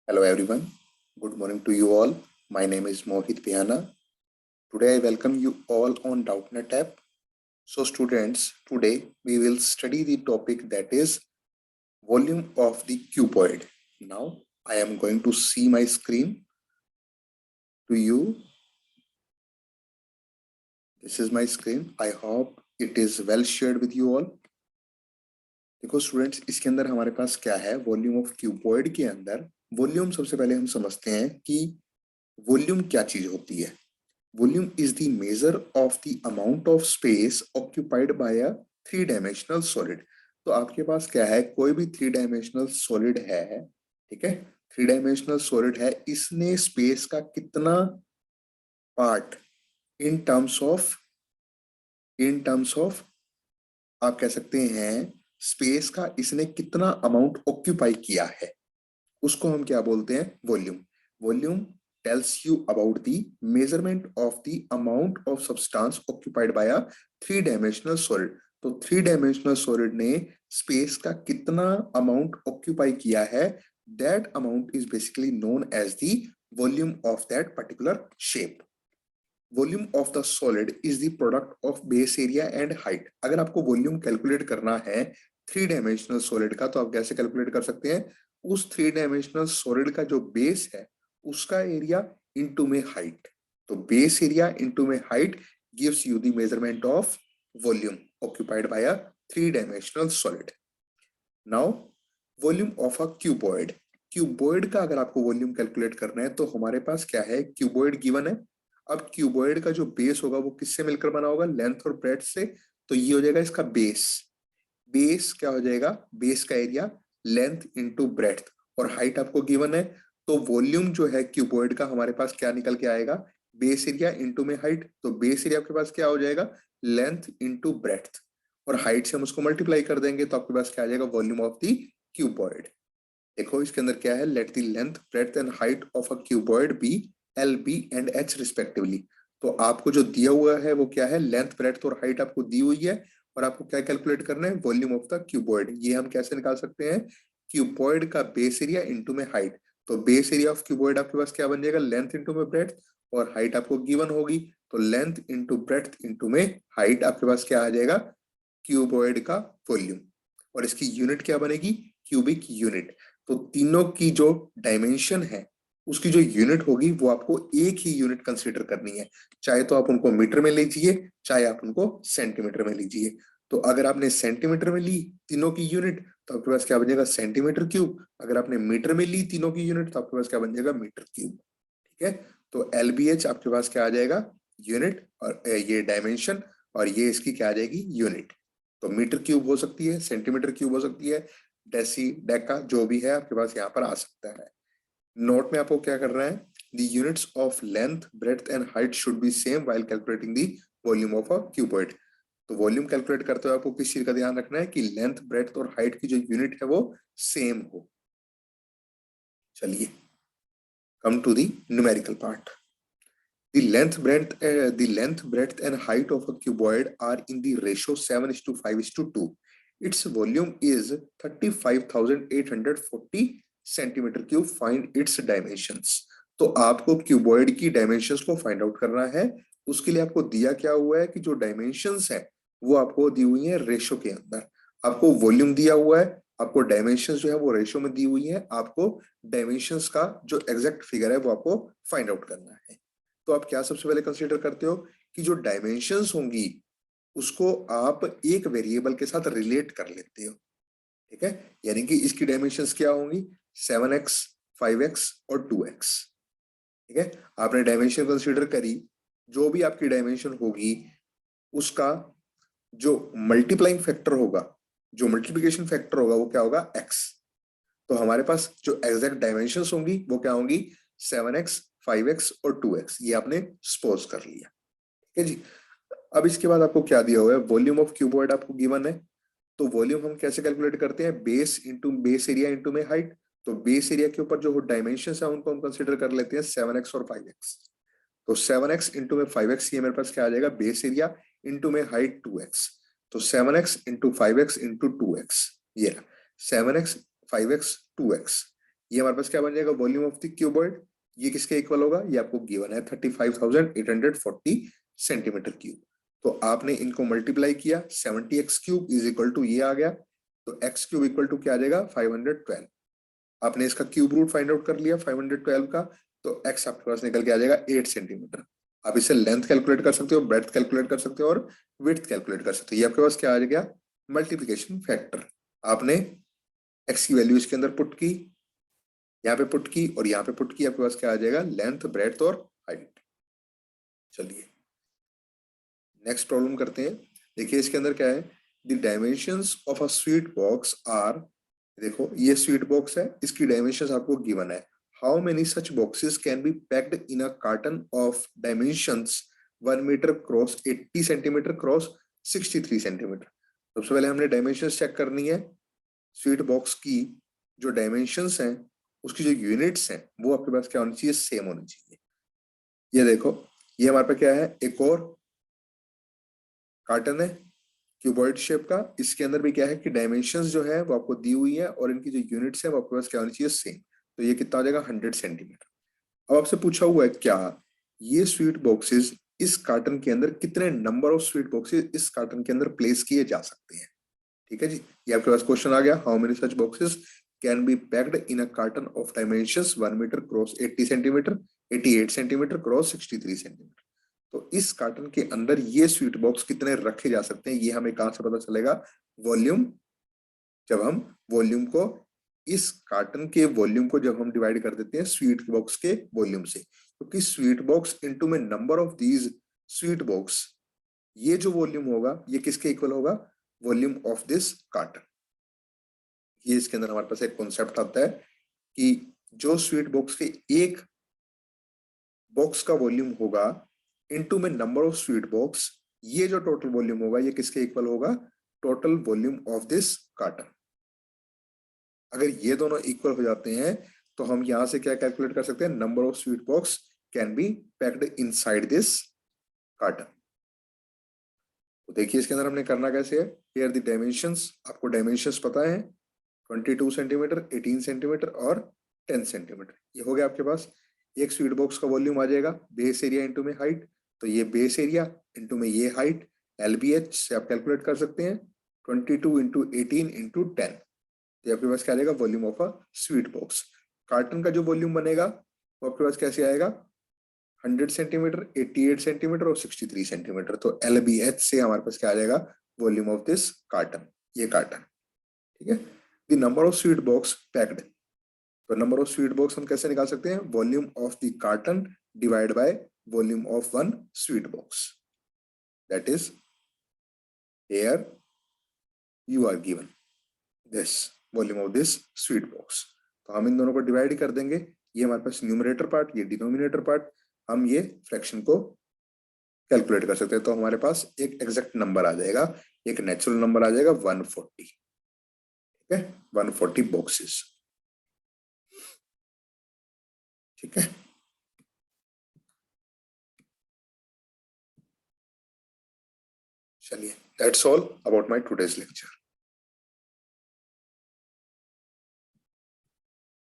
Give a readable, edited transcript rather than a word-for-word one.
Hello everyone. Good morning to you all. My name is Mohit Bihana. Today I welcome you all on Doubtnut app. So students, today we will study the topic that is volume of the cuboid. Now I am going to see my screen to you. This is my screen. I hope it is well shared with you all. देखो students, इसके अंदर हमारे पास क्या है, volume of cuboid के अंदर volume सबसे पहले हम समझते हैं कि वॉल्यूम क्या चीज होती है। Volume is the measure of the amount of space occupied by a three dimensional solid. तो आपके पास क्या है, कोई भी थ्री डायमेंशनल सॉलिड है, ठीक है, थ्री डायमेंशनल सॉलिड है, इसने स्पेस का कितना पार्ट इन टर्म्स ऑफ आप कह सकते हैं स्पेस का इसने कितना अमाउंट ऑक्यूपाई किया है, उसको हम क्या बोलते हैं, volume. Volume tells you about the measurement of the amount of substance occupied by a three dimensional solid. तो थ्री डायमेंशनल सॉलिड ने स्पेस का कितना अमाउंट ऑक्यूपाई किया है, that amount is basically known as the volume of that particular shape. Volume of the solid is the product of base area and height. अगर आपको volume calculate करना है three dimensional solid का, तो आप कैसे कैलकुलेट कर सकते हैं, उस थ्री डायमेंशनल सॉलिड का जो बेस है उसका एरिया इनटू में हाइट। तो बेस एरिया इनटू में height gives you the measurement of volume occupied by a three dimensional solid. Now volume of a cuboid. Cuboid का अगर आपको वॉल्यूम कैलकुलेट करना है तो हमारे पास क्या है, क्यूबॉइड गिवन है। अब क्यूबॉइड का जो बेस होगा वो किससे मिलकर बना होगा, लेंथ और ब्रेड्थ से। तो ये हो जाएगा इसका बेस। बेस क्या हो जाएगा, बेस का एरिया लेंथ इनटू ब्रेड्थ, और हाइट आपको गिवन है। तो वॉल्यूम जो है क्यूबॉइड का हमारे पास क्या निकल के आएगा, बेस एरिया इनटू में हाइट। तो बेस एरिया आपके पास क्या हो जाएगा, लेंथ इनटू ब्रेड्थ, और हाइट से हम उसको मल्टीप्लाई कर देंगे तो आपके पास क्या आ जाएगा, वॉल्यूम ऑफ द क्यूबॉइड। देखो इसके अंदर क्या है, let the length breadth and height of a cuboid be L B and H respectively. तो आपको जो दिया हुआ है वो क्या है, लेंथ ब्रेड्थ और हाइट आपको दी हुई है, और आपको क्या कैलकुलेट करना है, वॉल्यूम ऑफ द क्यूबॉइड। ये हम कैसे निकाल सकते हैं, क्यूबॉइड का बेस एरिया इनटू में हाइट। तो बेस एरिया ऑफ क्यूबॉइड आपके पास क्या बन जाएगा, लेंथ इनटू में ब्रेड्थ, और हाइट आपको गिवन होगी। तो लेंथ इनटू ब्रेड्थ इनटू में हाइट आपके पास क्या आ जाएगा, क्यूबॉइड का वॉल्यूम। और इसकी यूनिट क्या बनेगी, क्यूबिक यूनिट। तो तीनों की जो डायमेंशन है उसकी जो यूनिट होगी वो आपको एक ही यूनिट कंसीडर करनी है, चाहे तो आप उनको मीटर में लीजिए, चाहे आप उनको सेंटीमीटर में लीजिए। तो अगर आपने सेंटीमीटर में ली तीनों की यूनिट तो आपके पास क्या बन जाएगा, सेंटीमीटर क्यूब। अगर आपने मीटर में ली तीनों की यूनिट तो आपके पास क्या बन जाएगा, मीटर क्यूब। ठीक है, तो एलबीएच आपके पास क्या आ जाएगा, यूनिट, और ये डायमेंशन, और ये इसकी क्या आ जाएगी, यूनिट। तो मीटर क्यूब हो सकती है, सेंटीमीटर क्यूब हो सकती है, डेसी डेका जो भी है आपके पास यहाँ पर आ सकता है। नोट में आपको क्या करना है, the units of length, breadth and height should be same while calculating the volume of a cuboid। तो वॉल्यूम कैलकुलेट करते हुए आपको किस चीज का ध्यान रखना है कि लेंथ ब्रेड्थ और हाइट की जो यूनिट है वो सेम हो। चलिए, come to the numerical part. The length, breadth, and height of a cuboid are in the ratio 7:5:2. Its volume is 35,840 centimeter cube. Find its dimensions। तो आपको क्यूबॉइड की डायमेंशंस को फाइंड आउट करना है। उसके लिए आपको दिया क्या हुआ है कि जो डायमेंशंस है वो आपको दी हुई है रेशो के अंदर। आपको वॉल्यूम दिया हुआ है, आपको डायमेंशंस जो है वो रेशो में दी हुई है। आपको डायमेंशंस का जो एग्जैक्ट फिगर है वो आपको फाइंड आउट करना है। तो आप क्या सबसे पहले कंसीडर करते हो कि जो डायमेंशंस होंगी उसको आप एक वेरिएबल के साथ रिलेट कर लेते हो। ठीक है, यानी कि इसकी डायमेंशंस क्या होंगी, 7x, 5x और 2x। ठीक है, आपने डायमेंशन कंसीडर करी, जो भी आपकी डायमेंशन होगी उसका जो मल्टीप्लाइंग फैक्टर होगा, जो मल्टीप्लिकेशन फैक्टर होगा वो क्या होगा, x। तो हमारे पास जो एग्जैक्ट डायमेंशंस होंगी वो क्या होंगी, 7x, 5x और 2x। ये आपने सपोज कर लिया। ठीक है जी। अब इसके बाद आपको क्या दिया हुआ है, वॉल्यूम ऑफ क्यूबॉइड आपको गिवन है। तो वॉल्यूम हम कैसे कैलकुलेट करते हैं, base into base area into में हाइट। तो बेस एरिया के ऊपर जो डायमेंशन है उनको हम कंसिडर कर लेते हैं 7x और 5x। तो 7x इंटू में 5x, ये मेरे पास क्या आ जाएगा, बेस एरिया इंटू में हाइट 2x। तो 7x into 5x into 2x, ये 7x 5x 2x, ये हमारे पास क्या बन जाएगा, वॉल्यूम ऑफ द क्यूबॉइड। ये किसके इक्वल होगा, ये आपको गिवन है 35,840 सेंटीमीटर क्यूब। तो आपने इनको मल्टीप्लाई किया, 70x³ इज इक्वल टू ये आ गया, तो x³ इक्वल टू क्या आ जाएगा 512। आपने इसका क्यूब रूट फाइंड आउट कर लिया 512 का, तो x आपके पास निकल के आ जाएगा 8 सेंटीमीटर। आप इससे लेंथ कैलकुलेट कर सकते हो, ब्रेड्थ कैलकुलेट कर सकते हो और विड्थ कैलकुलेट कर सकते हो। ये आपके पास क्या आ गया, मल्टीप्लिकेशन फैक्टर। आपने x की वैल्यू इसके अंदर पुट की, यहाँ पे पुट की और यहाँ पे पुट की, आपके पास क्या आ जाएगा, लेंथ, ब्रेड्थ और हाइट। चलिए नेक्स्ट प्रॉब्लम करते हैं। देखिए इसके अंदर क्या है, the dimensions of a sweet box are, देखो ये स्वीट बॉक्स है, इसकी डायमेंशंस आपको गिवन है। How many such boxes can be packed in a carton of dimensions 1 metre cross 80 centimetre cross 63 centimetre. सबसे पहले हमने डायमेंशंस चेक करनी है। स्वीट बॉक्स की जो डायमेंशंस हैं, उसकी जो यूनिट्स हैं, वो आपके पास क्या होनी चाहिए, सेम होनी चाहिए। ये देखो, ये हमारे पास क्या है, एक और कार्टन है क्यूबॉइड शेप का। इसके अंदर भी क्या है कि डायमेंशंस जो है वो आपको दी हुई है और इनकी जो यूनिट्स है वो आपके पास क्या होनी चाहिए, सेम। तो ये कितना आ जाएगा, 100 सेंटीमीटर। अब आपसे पूछा हुआ है क्या ये स्वीट बॉक्सेस इस कार्टन के अंदर, कितने नंबर ऑफ स्वीट बॉक्सेस इस कार्टन के अंदर प्लेस किए जा सकते हैं। ठीक है जी, ये आपके पास क्वेश्चन आ गया, how many such boxes can be packed in a carton of dimensions 1 metre cross 80 centimetre 88 centimetre cross 63 centimetre. तो इस कार्टन के अंदर ये स्वीट बॉक्स कितने रखे जा सकते हैं, ये हमें कहां से पता चलेगा, वॉल्यूम। जब हम वॉल्यूम को, इस कार्टन के वॉल्यूम को जब हम डिवाइड कर देते हैं स्वीट बॉक्स के वॉल्यूम से, क्योंकि स्वीट बॉक्स इनटू में number of these sweet box, ये जो वॉल्यूम होगा ये किसके इक्वल होगा, वॉल्यूम ऑफ दिस कार्टन। ये इसके अंदर हमारे पास एक कॉन्सेप्ट आता है कि जो स्वीट बॉक्स के एक बॉक्स का वॉल्यूम होगा इनटू में नंबर ऑफ स्वीट बॉक्स, ये जो टोटल वॉल्यूम होगा ये किसके इक्वल होगा, total volume of this carton. अगर ये दोनों इक्वल हो जाते हैं तो हम यहां से क्या कैलकुलेट कर सकते हैं, number of sweet box can be packed inside this carton. तो देखिए इसके अंदर हमने करना कैसे है, हियर द डायमेंशंस, आपको डायमेंशंस पता है 22 सेंटीमीटर, 18 सेंटीमीटर और 10 सेंटीमीटर। ये हो गया आपके पास। एक स्वीट बॉक्स का वॉल्यूम आ जाएगा बेस एरिया इंटू में हाइट, तो ये बेस एरिया इंटू में ये हाइट, LBH से आप कैलकुलेट कर सकते हैं 22 इंटू 18 इंटू 10। ये आपके पास क्या आ जाएगा, volume of a sweet box. Carton का जो वॉल्यूम बनेगा वो आपके पास कैसे आएगा, 100 सेंटीमीटर, 88 सेंटीमीटर और 63 सेंटीमीटर। तो LBH से हमारे पास क्या आ जाएगा, वॉल्यूम ऑफ दिस कार्टन, ये कार्टन। ठीक है, the number of sweet box packed. तो नंबर ऑफ स्वीट बॉक्स हम कैसे निकाल सकते हैं, volume of the carton divide by volume of one sweet box, that is here you are given this volume of this sweet box. तो हम इन दोनों को डिवाइड कर देंगे, ये हमारे पास न्यूमरेटर पार्ट, ये डिनोमिनेटर पार्ट, हम ये फ्रैक्शन को कैलकुलेट कर सकते हैं। तो हमारे पास एक एग्जैक्ट नंबर आ जाएगा, एक नेचुरल नंबर आ जाएगा 140। ठीक है, 140 बॉक्सेस। ठीक है, चलिए that's all about my today's lecture.